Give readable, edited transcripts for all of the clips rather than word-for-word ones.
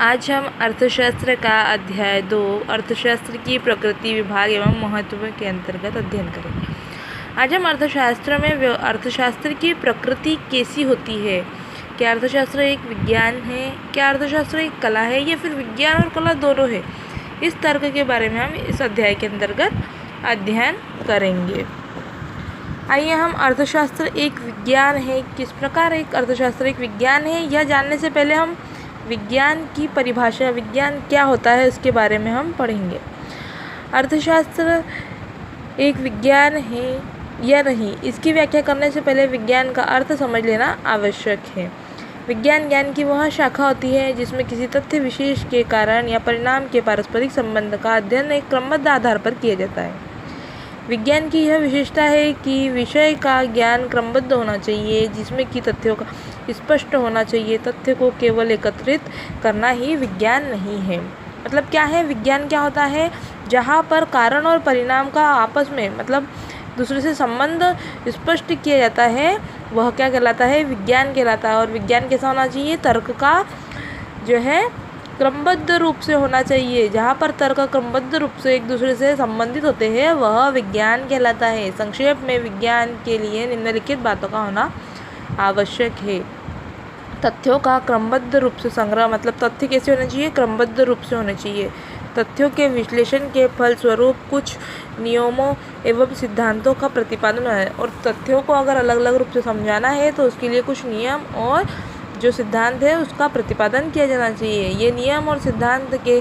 आज हम अर्थशास्त्र का अध्याय 2 अर्थशास्त्र की प्रकृति विभाग एवं महत्व के अंतर्गत अध्ययन करेंगे। आज हम अर्थशास्त्र की प्रकृति कैसी होती है, क्या अर्थशास्त्र एक विज्ञान है, क्या अर्थशास्त्र एक कला है या फिर विज्ञान और कला दोनों है, इस तर्क के बारे में हम इस अध्याय के अंतर्गत अध्ययन करेंगे। आइए हम अर्थशास्त्र एक विज्ञान है, किस प्रकार एक अर्थशास्त्र एक विज्ञान है यह जानने से पहले हम विज्ञान की परिभाषा, विज्ञान क्या होता है उसके बारे में हम पढ़ेंगे। अर्थशास्त्र एक विज्ञान है या नहीं, इसकी व्याख्या करने से पहले विज्ञान का अर्थ समझ लेना आवश्यक है। विज्ञान ज्ञान की वह शाखा होती है जिसमें किसी तथ्य विशेष के कारण या परिणाम के पारस्परिक संबंध का अध्ययन एक क्रमबद्ध आधार पर किया जाता है। विज्ञान की यह विशेषता है कि विषय का ज्ञान क्रमबद्ध होना चाहिए, जिसमें कि तथ्यों का स्पष्ट होना चाहिए। तथ्य को केवल एकत्रित करना ही विज्ञान नहीं है। मतलब क्या है, विज्ञान क्या होता है, जहाँ पर कारण और परिणाम का आपस में मतलब दूसरे से संबंध स्पष्ट किया जाता है, वह क्या कहलाता है, विज्ञान कहलाता है। और विज्ञान कैसा होना चाहिए, तर्क का जो है क्रमबद्ध रूप से होना चाहिए। जहाँ पर तर्क क्रमबद्ध रूप से एक दूसरे से संबंधित होते हैं वह विज्ञान कहलाता है। संक्षेप में विज्ञान के लिए निम्नलिखित बातों का होना आवश्यक है। तथ्यों का क्रमबद्ध रूप से संग्रह, मतलब तथ्य कैसे होने चाहिए, क्रमबद्ध रूप से होने चाहिए। तथ्यों के विश्लेषण के फलस्वरूप कुछ नियमों एवं सिद्धांतों का प्रतिपादन है। और तथ्यों को अगर अलग अलग रूप से समझाना है तो उसके लिए कुछ नियम और जो सिद्धांत है उसका प्रतिपादन किया जाना चाहिए। ये नियम और सिद्धांत के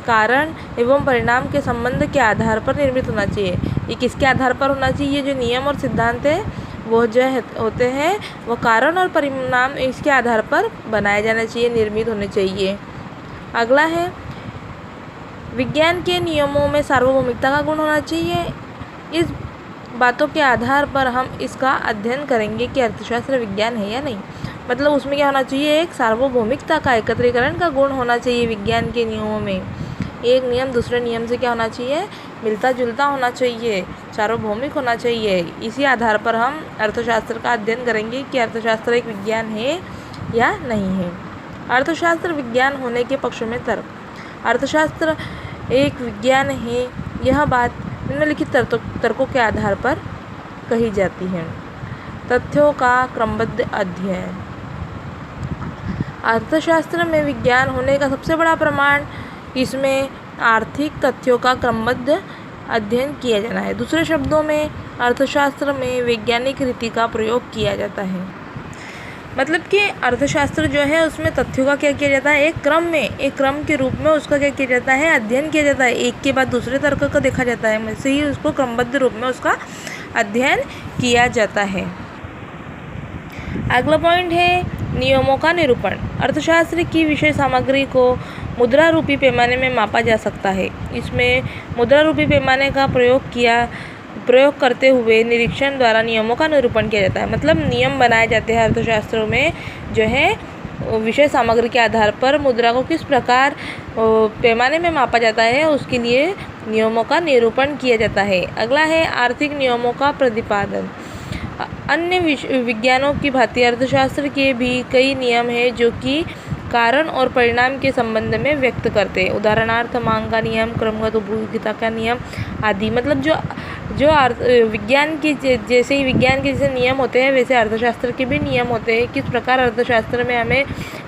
कारण एवं परिणाम के संबंध के आधार पर निर्मित होना चाहिए। ये किसके आधार पर होना चाहिए, ये जो नियम और सिद्धांत है वो जो होते हैं वो कारण और परिणाम इसके आधार पर बनाए जाने चाहिए, निर्मित होने चाहिए। अगला है, विज्ञान के नियमों में सार्वभौमिकता का गुण होना चाहिए। इस बातों के आधार पर हम इसका अध्ययन करेंगे कि अर्थशास्त्र विज्ञान है या नहीं। मतलब उसमें क्या होना चाहिए, एक सार्वभौमिकता का, एकत्रीकरण का गुण होना चाहिए विज्ञान के नियमों में। एक नियम दूसरे नियम से क्या होना चाहिए, मिलता जुलता होना चाहिए, सार्वभौमिक होना चाहिए। इसी आधार पर हम अर्थशास्त्र का अध्ययन करेंगे कि अर्थशास्त्र एक विज्ञान है या नहीं है। अर्थशास्त्र विज्ञान होने के पक्ष में तर्क। अर्थशास्त्र एक विज्ञान है, यह बात निम्नलिखित तर्कों के आधार पर कही जाती है। तथ्यों का क्रमबद्ध अध्ययन। अर्थशास्त्र में विज्ञान होने का सबसे बड़ा प्रमाण इसमें आर्थिक तथ्यों का क्रमबद्ध अध्ययन किया जाना है। दूसरे शब्दों में अर्थशास्त्र में वैज्ञानिक रीति का प्रयोग किया जाता है। मतलब कि अर्थशास्त्र जो है उसमें तथ्यों का क्या किया जाता है, एक क्रम के रूप में उसका क्या किया जाता है, अध्ययन किया जाता है। एक के बाद दूसरे तर्क को देखा जाता है, वैसे ही उसको क्रमबद्ध रूप में उसका अध्ययन किया जाता है। अगला पॉइंट है नियमों का निरूपण। अर्थशास्त्र की विषय सामग्री को मुद्रा रूपी पैमाने में मापा जा सकता है। इसमें मुद्रा रूपी पैमाने का प्रयोग करते हुए निरीक्षण द्वारा नियमों का निरूपण किया जाता है। मतलब नियम बनाए जाते हैं अर्थशास्त्र में, जो है विषय सामग्री के आधार पर मुद्रा को किस प्रकार पैमाने में मापा जाता है उसके लिए नियमों का निरूपण किया जाता है। अगला है आर्थिक नियमों का प्रतिपादन। अन्य विज्ञानों की भांति अर्थशास्त्र के भी कई नियम हैं जो कि कारण और परिणाम के संबंध में व्यक्त करते हैं। उदाहरणार्थ मांग का नियम, क्रमगत उपयोगिता का नियम आदि। मतलब जो विज्ञान के जैसे नियम होते हैं वैसे अर्थशास्त्र के भी नियम होते हैं। किस प्रकार अर्थशास्त्र में हमें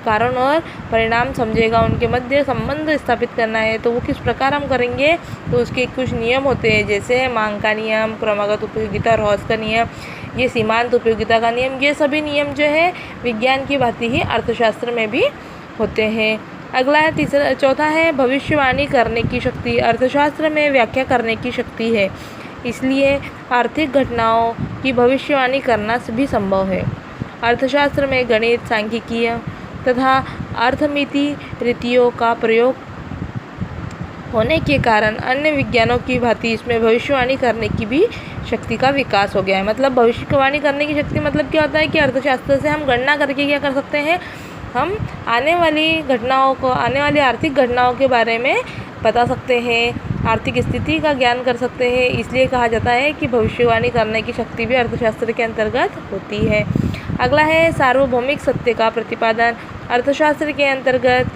कारण और परिणाम समझेगा, उनके मध्य संबंध स्थापित करना है तो वो किस प्रकार हम करेंगे, तो उसके कुछ नियम होते हैं। जैसे मांग का नियम, क्रमगत उपयोगिता, रॉस का नियम, ये सीमांत उपयोगिता का नियम, ये सभी नियम जो है विज्ञान की भांति ही अर्थशास्त्र में भी होते हैं। अगला है चौथा है भविष्यवाणी करने की शक्ति। अर्थशास्त्र में व्याख्या करने की शक्ति है, इसलिए आर्थिक घटनाओं की भविष्यवाणी करना भी संभव है। अर्थशास्त्र में गणित, सांख्यिकीय तथा अर्थमिति रीतियों का प्रयोग होने के कारण अन्य विज्ञानों की भांति इसमें भविष्यवाणी करने की भी शक्ति का विकास हो गया है। मतलब भविष्यवाणी करने की शक्ति मतलब क्या होता है कि अर्थशास्त्र से हम गणना करके क्या कर सकते हैं, हम आने वाली आर्थिक घटनाओं के बारे में बता सकते हैं, आर्थिक स्थिति का ज्ञान कर सकते हैं। इसलिए कहा जाता है कि भविष्यवाणी करने की शक्ति भी अर्थशास्त्र के अंतर्गत होती है। अगला है सार्वभौमिक सत्य का प्रतिपादन। अर्थशास्त्र के अंतर्गत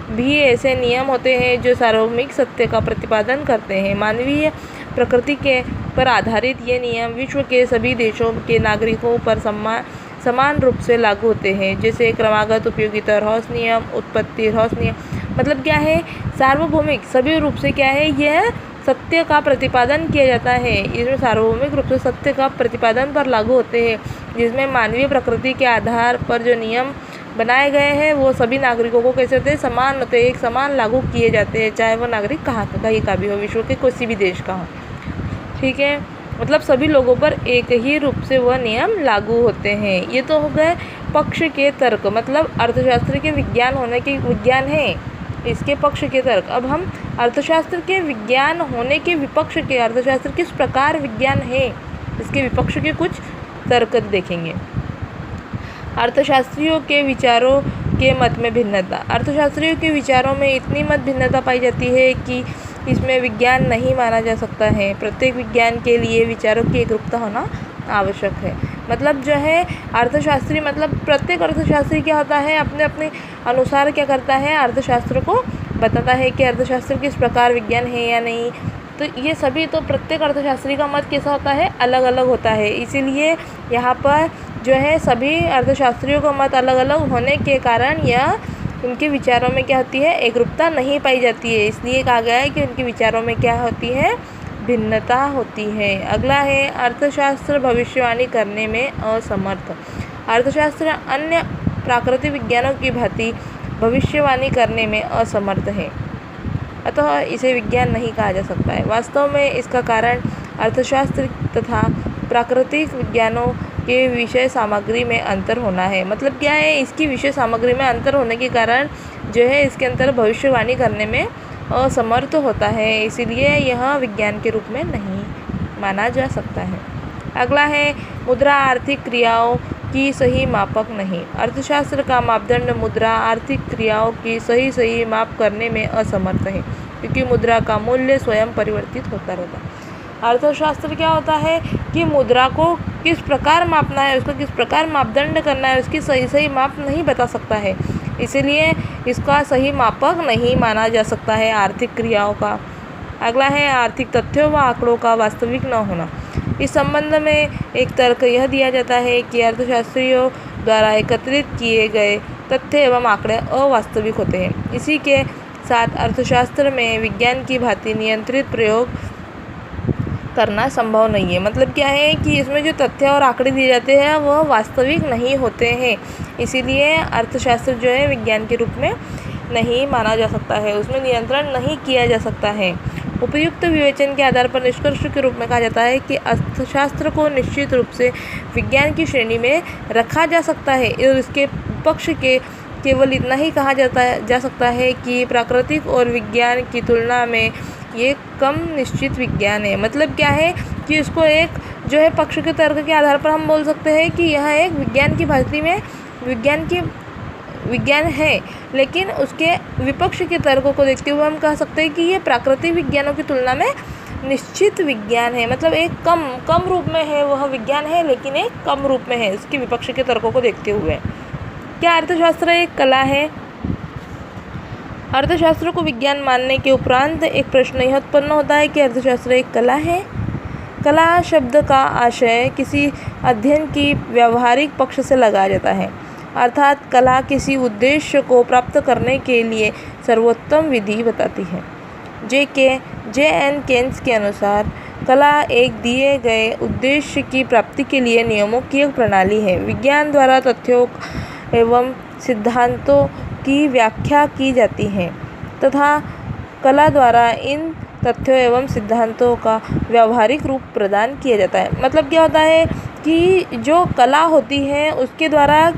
भी ऐसे नियम होते हैं जो सार्वभौमिक सत्य का प्रतिपादन करते हैं। मानवीय प्रकृति के पर आधारित ये नियम विश्व के सभी देशों के नागरिकों पर समान रूप से लागू होते हैं। जैसे क्रमागत उपयोगिता ह्रास नियम, उत्पत्ति ह्रास नियम। मतलब क्या है, सार्वभौमिक सभी रूप से क्या है, यह सत्य का प्रतिपादन किया जाता है। इसमें सार्वभौमिक रूप से सत्य का प्रतिपादन पर लागू होते हैं, जिसमें मानवीय प्रकृति के आधार पर जो नियम बनाए गए हैं वो सभी नागरिकों को कैसे होते हैं, समान होते हैं, एक समान लागू किए जाते हैं, चाहे वो नागरिक कहीं का भी हो, विश्व के किसी भी देश का हो। ठीक है, मतलब सभी लोगों पर एक ही रूप से वह नियम लागू होते हैं। ये तो हो गए पक्ष के तर्क, मतलब अर्थशास्त्र के विज्ञान होने के विज्ञान है, इसके पक्ष के तर्क। अब हम अर्थशास्त्र के विज्ञान होने के विपक्ष के, अर्थशास्त्र किस प्रकार विज्ञान है, इसके विपक्ष के कुछ तर्क देखेंगे। अर्थशास्त्रियों के विचारों के मत में भिन्नता। अर्थशास्त्रियों के विचारों में इतनी मत भिन्नता पाई जाती है कि इसमें विज्ञान नहीं माना जा सकता है। प्रत्येक विज्ञान के लिए विचारों की एकरूपता होना आवश्यक है। मतलब जो है अर्थशास्त्री, मतलब प्रत्येक अर्थशास्त्री क्या होता है, अपने अपने अनुसार क्या करता है, अर्थशास्त्र को बताता है कि अर्थशास्त्र किस प्रकार विज्ञान है या नहीं। तो ये सभी तो प्रत्येक अर्थशास्त्री का मत कैसा होता है, अलग अलग होता है। इसीलिए यहाँ पर जो है सभी अर्थशास्त्रियों का मत अलग अलग होने के कारण यह उनके विचारों में क्या होती है, एकरूपता नहीं पाई जाती है। इसलिए कहा गया है कि उनके विचारों में क्या होती है, भिन्नता होती है। अगला है अर्थशास्त्र भविष्यवाणी करने में असमर्थ। अर्थशास्त्र अन्य प्राकृतिक विज्ञानों की भांति भविष्यवाणी करने में असमर्थ है, अतः इसे विज्ञान नहीं कहा जा सकता है। वास्तव में इसका कारण अर्थशास्त्र तथा प्राकृतिक विज्ञानों के विषय सामग्री में अंतर होना है। मतलब क्या है, इसकी विषय सामग्री में अंतर होने के कारण जो है इसके अंतर भविष्यवाणी करने में असमर्थ होता है, इसीलिए यह विज्ञान के रूप में नहीं माना जा सकता है। अगला है मुद्रा आर्थिक क्रियाओं की सही मापक नहीं। अर्थशास्त्र का मापदंड मुद्रा आर्थिक क्रियाओं की सही माप करने में असमर्थ है, क्योंकि मुद्रा का मूल्य स्वयं परिवर्तित होता रहता है। अर्थशास्त्र क्या होता है कि मुद्रा को किस प्रकार मापना है, उसको किस प्रकार मापदंड करना है, उसकी सही माप नहीं बता सकता है, इसीलिए इसका सही मापक नहीं माना जा सकता है आर्थिक क्रियाओं का। अगला है आर्थिक तथ्यों व आंकड़ों का वास्तविक न होना। इस संबंध में एक तर्क यह दिया जाता है कि अर्थशास्त्रियों द्वारा एकत्रित किए गए तथ्य एवं आंकड़े अवास्तविक होते हैं। इसी के साथ अर्थशास्त्र में विज्ञान की भांति नियंत्रित प्रयोग करना संभव नहीं है। मतलब क्या है कि इसमें जो तथ्य और आंकड़े दिए जाते हैं वह वास्तविक नहीं होते हैं, इसीलिए अर्थशास्त्र जो है विज्ञान के रूप में नहीं माना जा सकता है, उसमें नियंत्रण नहीं किया जा सकता है। उपयुक्त विवेचन के आधार पर निष्कर्ष के रूप में कहा जाता है कि अर्थशास्त्र को निश्चित रूप से विज्ञान की श्रेणी में रखा जा सकता है, और इसके पक्ष के केवल इतना ही कहा जा सकता है कि प्राकृतिक और विज्ञान की तुलना में ये कम निश्चित विज्ञान है। मतलब क्या है कि इसको एक जो है पक्ष के तर्क के आधार पर हम बोल सकते हैं कि यह एक विज्ञान की भांति में विज्ञान है, लेकिन उसके विपक्ष के तर्कों को देखते हुए हम कह सकते हैं कि ये प्राकृतिक विज्ञानों की तुलना में निश्चित विज्ञान है। मतलब एक कम रूप में है, वह विज्ञान है लेकिन एक कम रूप में है, उसके विपक्ष के तर्कों को देखते हुए। क्या अर्थशास्त्र एक कला है? अर्थशास्त्र को विज्ञान मानने के उपरांत एक प्रश्न यह उत्पन्न होता है कि अर्थशास्त्र एक कला है। कला शब्द का आशय किसी अध्ययन की व्यावहारिक पक्ष से लगाया जाता है, अर्थात कला किसी उद्देश्य को प्राप्त करने के लिए सर्वोत्तम विधि बताती है। J.N. केन्स के अनुसार कला एक दिए गए उद्देश्य की प्राप्ति के लिए नियमों की एक प्रणाली है। विज्ञान द्वारा तथ्यों एवं सिद्धांतों की व्याख्या की जाती है तथा कला द्वारा इन तथ्यों एवं सिद्धांतों का व्यावहारिक रूप प्रदान किया जाता है। मतलब क्या होता है कि जो कला होती है उसके द्वारा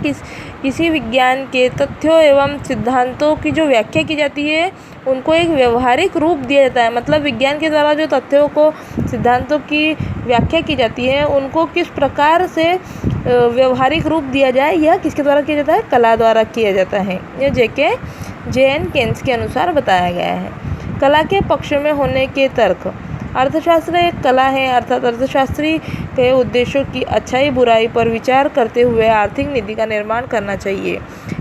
किसी विज्ञान के तथ्यों एवं सिद्धांतों की जो व्याख्या की जाती है उनको एक व्यवहारिक रूप दिया जाता है। मतलब विज्ञान के द्वारा जो तथ्यों को सिद्धांतों की व्याख्या की जाती है उनको किस प्रकार से व्यवहारिक रूप दिया जाए, यह किसके द्वारा किया जाता है? कला द्वारा किया जाता है। यह J.N. केन्स के अनुसार बताया गया है। कला के पक्ष में होने के तर्क। अर्थशास्त्र एक कला है, अर्थात अर्थशास्त्री के उद्देश्यों की अच्छाई बुराई पर विचार करते हुए आर्थिक नीति का निर्माण करना चाहिए।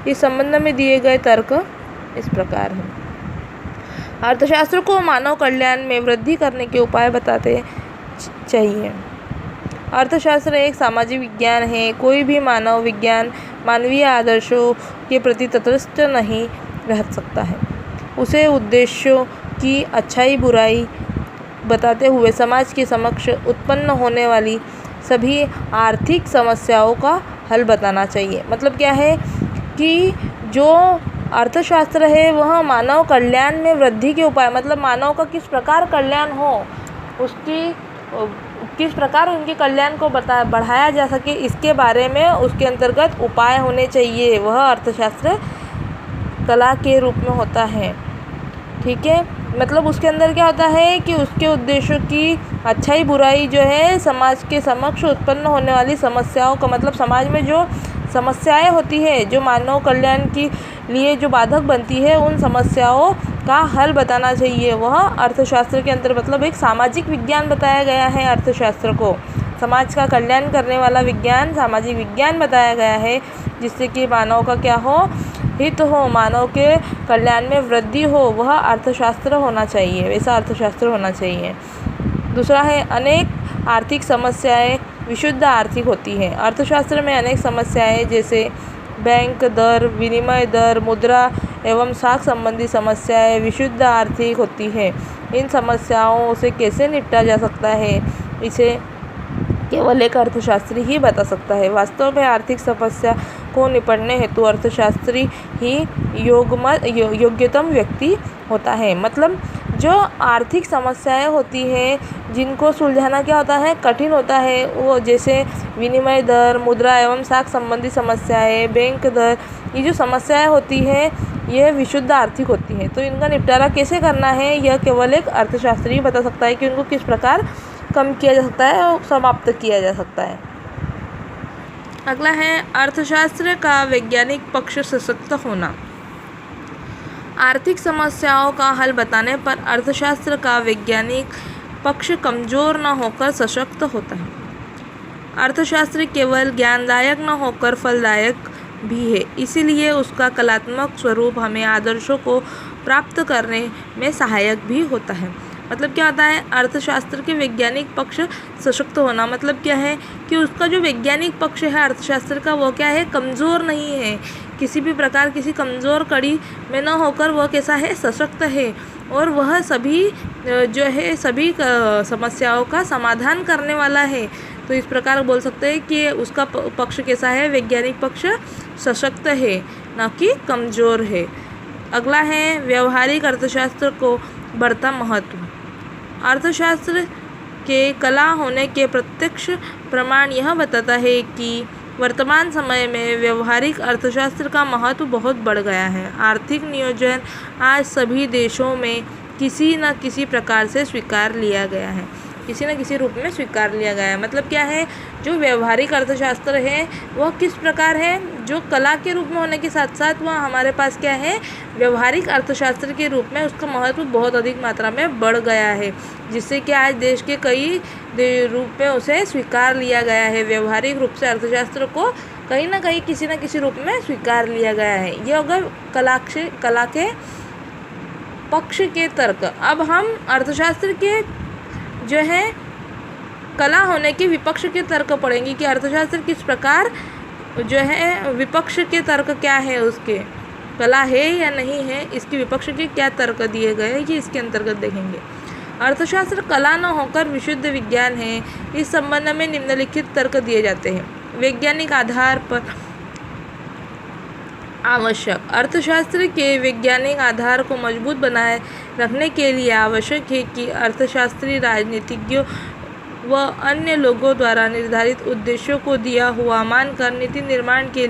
इस संबंध में दिए गए तर्क इस प्रकार है। अर्थशास्त्र को मानव कल्याण में वृद्धि करने के उपाय बताते चाहिए। अर्थशास्त्र एक सामाजिक विज्ञान है। कोई भी मानव विज्ञान मानवीय आदर्शों के प्रति तटस्थ नहीं रह सकता है। उसे उद्देश्यों की अच्छाई बुराई बताते हुए समाज के समक्ष उत्पन्न होने वाली सभी आर्थिक समस्याओं का हल बताना चाहिए। मतलब क्या है कि जो अर्थशास्त्र है वह मानव कल्याण में वृद्धि के उपाय, मतलब मानव का किस प्रकार कल्याण हो, उसकी किस प्रकार उनके कल्याण को बढ़ाया जा सके, इसके बारे में उसके अंतर्गत उपाय होने चाहिए। वह अर्थशास्त्र कला के रूप में होता है। ठीक है, मतलब उसके अंदर क्या होता है कि उसके उद्देश्यों की अच्छाई बुराई जो है समाज के समक्ष उत्पन्न होने वाली समस्याओं का, मतलब समाज में जो समस्याएं होती है, जो मानव कल्याण के लिए जो बाधक बनती है, उन समस्याओं का हल बताना चाहिए। वह अर्थशास्त्र के अंदर, मतलब एक सामाजिक विज्ञान बताया गया है। अर्थशास्त्र को समाज का कल्याण करने वाला विज्ञान, सामाजिक विज्ञान बताया गया है, जिससे कि मानव का क्या हो, हित हो, मानव के कल्याण में वृद्धि हो, वह अर्थशास्त्र होना चाहिए, वैसा अर्थशास्त्र होना चाहिए। दूसरा है, अनेक आर्थिक समस्याएं विशुद्ध आर्थिक होती हैं। अर्थशास्त्र में अनेक समस्याएं जैसे बैंक दर, विनिमय दर, मुद्रा एवं साख संबंधी समस्याएं विशुद्ध आर्थिक होती है। इन समस्याओं से कैसे निपटा जा सकता है, इसे केवल एक अर्थशास्त्री ही बता सकता है। वास्तव में आर्थिक समस्या को निपटने हेतु अर्थशास्त्री ही योग्यतम व्यक्ति होता है। मतलब जो आर्थिक समस्याएं होती हैं जिनको सुलझाना क्या होता है, कठिन होता है, वो जैसे विनिमय दर, मुद्रा एवं साख संबंधी समस्याएं, बैंक दर, ये जो समस्याएं होती हैं ये विशुद्ध आर्थिक होती हैं। तो इनका निपटारा कैसे करना है, यह केवल एक अर्थशास्त्री ही बता सकता है कि उनको किस प्रकार कम किया जा सकता है और समाप्त किया जा सकता है। अगला है, अर्थशास्त्र का वैज्ञानिक पक्ष सशक्त होना। आर्थिक समस्याओं का हल बताने पर अर्थशास्त्र का वैज्ञानिक पक्ष कमजोर न होकर सशक्त होता है। अर्थशास्त्र केवल ज्ञानदायक न होकर फलदायक भी है, इसीलिए उसका कलात्मक स्वरूप हमें आदर्शों को प्राप्त करने में सहायक भी होता है। मतलब क्या होता है, अर्थशास्त्र के वैज्ञानिक पक्ष सशक्त होना, मतलब क्या है कि उसका जो वैज्ञानिक पक्ष है अर्थशास्त्र का, वो क्या है, कमज़ोर नहीं है, किसी भी प्रकार किसी कमज़ोर कड़ी में न होकर वह कैसा है, सशक्त है, और वह सभी जो है सभी समस्याओं का समाधान करने वाला है। तो इस प्रकार बोल सकते हैं कि उसका पक्ष कैसा है, वैज्ञानिक पक्ष सशक्त है, न कि कमज़ोर है। अगला है, व्यवहारिक अर्थशास्त्र को बढ़ता महत्व। अर्थशास्त्र के कला होने के प्रत्यक्ष प्रमाण यह बताता है कि वर्तमान समय में व्यवहारिक अर्थशास्त्र का महत्व बहुत बढ़ गया है। आर्थिक नियोजन आज सभी देशों में किसी न किसी प्रकार से स्वीकार लिया गया है, किसी न किसी रूप में स्वीकार लिया गया है। मतलब क्या है, जो व्यवहारिक अर्थशास्त्र है वह किस प्रकार है, जो कला के रूप में होने के साथ साथ वह हमारे पास क्या है, व्यवहारिक अर्थशास्त्र के रूप में उसका महत्व बहुत अधिक मात्रा में बढ़ गया है, जिससे कि आज देश के कई रूप में उसे स्वीकार लिया गया है। व्यवहारिक रूप से अर्थशास्त्र को कहीं ना कहीं किसी न किसी रूप में स्वीकार लिया गया है। ये होगा कला के पक्ष के तर्क। अब हम अर्थशास्त्र के जो है कला होने के विपक्ष के तर्क पढ़ेंगे कि अर्थशास्त्र किस प्रकार जो है विपक्ष के तर्क क्या है, उसके कला है या नहीं है, इसके विपक्ष के क्या तर्क दिए गए हैं, ये इसके अंतर्गत देखेंगे। अर्थशास्त्र कला न होकर विशुद्ध विज्ञान है, इस संबंध में निम्नलिखित तर्क दिए जाते हैं। वैज्ञानिक आधार पर आवश्यक। अर्थशास्त्र के वैज्ञानिक आधार को मजबूत बनाए रखने के लिए आवश्यक है कि अर्थशास्त्री राजनीतिज्ञों व अन्य लोगों द्वारा निर्धारित उद्देश्यों को दिया हुआ मानकर नीति निर्माण के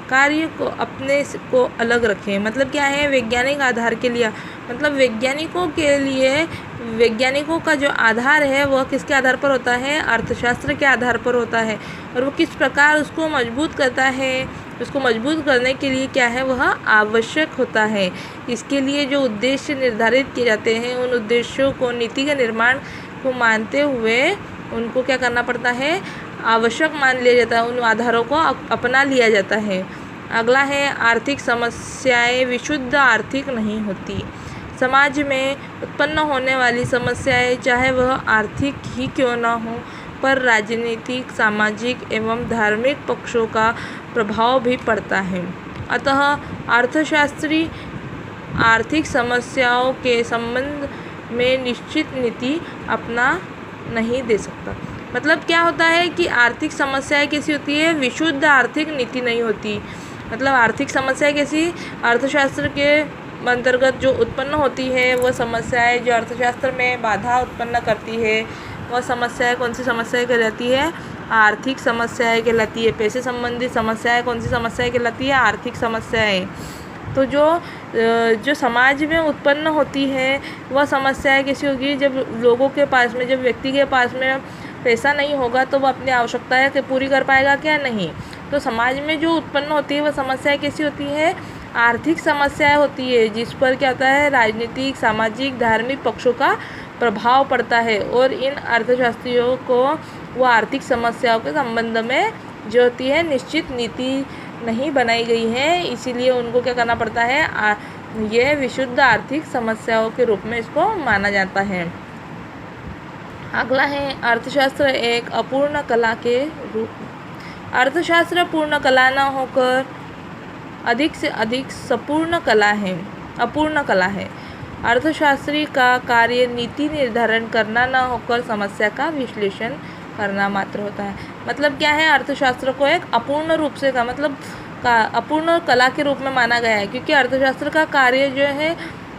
कार्य को अपने को अलग रखें। मतलब क्या है, वैज्ञानिक आधार के लिए, मतलब वैज्ञानिकों के लिए वैज्ञानिकों का जो आधार है वह किसके आधार पर होता है, अर्थशास्त्र के आधार पर होता है, और वो किस प्रकार उसको मजबूत करता है, उसको मजबूत करने के लिए क्या है, वह आवश्यक होता है। इसके लिए जो उद्देश्य निर्धारित किए जाते हैं उन उद्देश्यों को नीति के निर्माण को मानते हुए उनको क्या करना पड़ता है, आवश्यक मान लिया जाता है, उन आधारों को अपना लिया जाता है। अगला है आर्थिक समस्याएं विशुद्ध आर्थिक नहीं होती। समाज में उत्पन्न होने वाली समस्याएं चाहे वह आर्थिक ही क्यों न हो, पर राजनीतिक, सामाजिक एवं धार्मिक पक्षों का प्रभाव भी पड़ता है। अतः अर्थशास्त्री आर्थिक समस्याओं के संबंध में निश्चित नीति अपना नहीं दे सकता। मतलब क्या होता है कि आर्थिक समस्याएं कैसी होती है, विशुद्ध आर्थिक नीति नहीं होती। मतलब आर्थिक समस्याएं कैसी, अर्थशास्त्र के अंतर्गत जो उत्पन्न होती है वह समस्याएं जो अर्थशास्त्र में बाधा उत्पन्न करती है वह समस्याएं कौन सी समस्याएं कहलाती है, आर्थिक समस्याएं कहलाती है। पैसे संबंधित समस्याएं कौन सी समस्याएं कहलाती है, आर्थिक समस्याएं। तो जो समाज में उत्पन्न होती है वह समस्याएं कैसी होगी, जब लोगों के पास में, जब व्यक्ति के पास में पैसा नहीं होगा तो वह अपनी आवश्यकताएं पूरी कर पाएगा क्या, नहीं। तो समाज में जो उत्पन्न होती है वह समस्याएं कैसी होती है, आर्थिक समस्याएं होती है, जिस पर क्या होता है, राजनीतिक, सामाजिक, धार्मिक पक्षों का प्रभाव पड़ता है। और इन अर्थशास्त्रियों को वो आर्थिक समस्याओं के संबंध में जो होती है निश्चित नीति नहीं बनाई गई है, इसीलिए उनको क्या करना पड़ता है, यह विशुद्ध आर्थिक समस्याओं के रूप में इसको माना जाता है। अगला है अर्थशास्त्र एक अपूर्ण कला के रूप। अर्थशास्त्र पूर्ण कला न होकर अधिक से अधिक अपूर्ण कला है। अर्थशास्त्री का कार्य नीति निर्धारण करना न होकर समस्या का विश्लेषण करना मात्र होता है। मतलब क्या है, अर्थशास्त्र को एक अपूर्ण रूप से का मतलब अपूर्ण कला के रूप में माना गया है, क्योंकि अर्थशास्त्र का कार्य जो है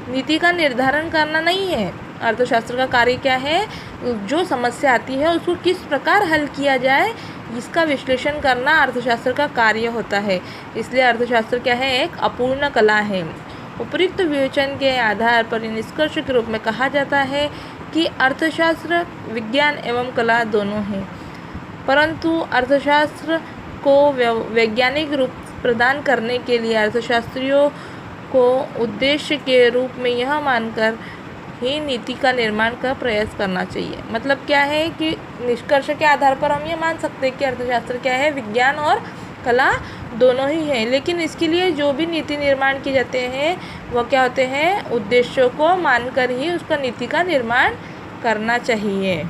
नीति का निर्धारण करना नहीं है। अर्थशास्त्र का कार्य क्या है, जो समस्या आती है उसको किस प्रकार हल किया जाए इसका विश्लेषण करना अर्थशास्त्र का कार्य होता है। इसलिए अर्थशास्त्र क्या है, एक अपूर्ण कला है। उपयुक्त विवेचन के आधार पर निष्कर्ष के रूप में कहा जाता है कि अर्थशास्त्र विज्ञान एवं कला दोनों हैं, परंतु अर्थशास्त्र को वैज्ञानिक रूप प्रदान करने के लिए अर्थशास्त्रियों को उद्देश्य के रूप में यह मानकर ही नीति का निर्माण का प्रयास करना चाहिए। मतलब क्या है कि निष्कर्ष के आधार पर हम ये मान सकते हैं कि अर्थशास्त्र क्या है, विज्ञान और कला दोनों ही हैं, लेकिन इसके लिए जो भी नीति निर्माण किए जाते हैं वह क्या होते हैं, उद्देश्यों को मानकर ही उसका नीति का निर्माण करना चाहिए।